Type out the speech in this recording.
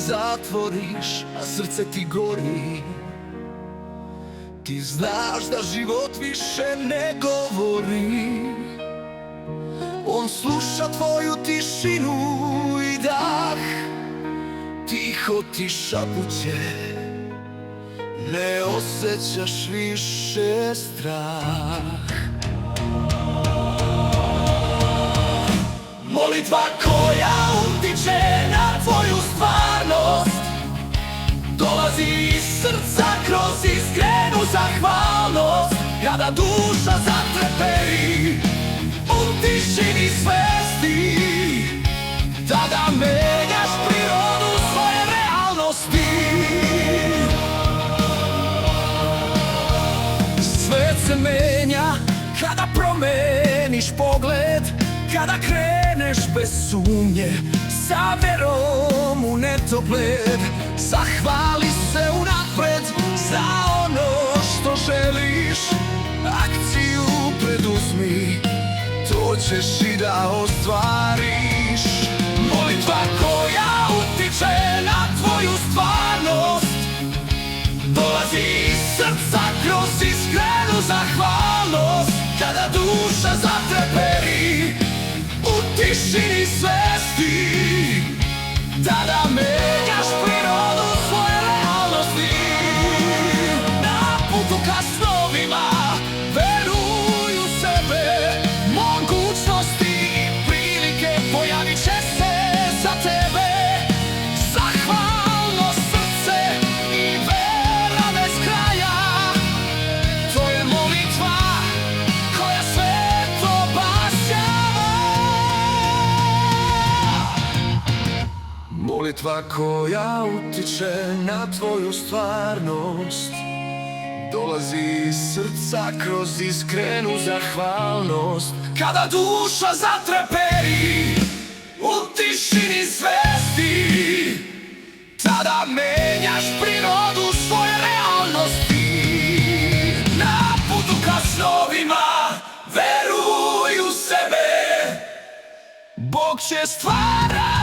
zatvoriš, a srce ti gori. Ti znaš da život više ne govori. On sluša tvoju tišinu i dah, tiho ti šapuće, ne osjećaš više strah. Molitva koja utiče na tvoju stvarnost dolazi iz srca kroz iskrenu zahvalnost. Kada duša zatreperi u tišini svesti, tada menjaš prirodu svoje realnosti. Svet se menja kada promeniš pogled, kada kreneš bez sumnje sa verom u netogled. Zahvali se unapred za ono što želiš, akciju preduzmi, to ćeš i da ostvariš. Molitva koja utiče na tvoju stvarnost dolazi iz srca kroz iskrenu zahvalnost. Kada duša zatreperi u tišini svesti, tada menjaš prirodu svoje realnosti. Na putu ka snovima veruj u sebe, mogućnosti i prilike pojavit će se za tebe. Zahvalno srce i vera bez kraja, to je molitva koja sve to obasjava. Molitva koja utiče na tvoju stvarnost dolazi iz srca kroz iskrenu zahvalnost. Kada duša zatreperi u tišini svesti, tada menjaš prirodu svoje realnosti. Na putu ka snovima veruj u sebe, Bog će stvarati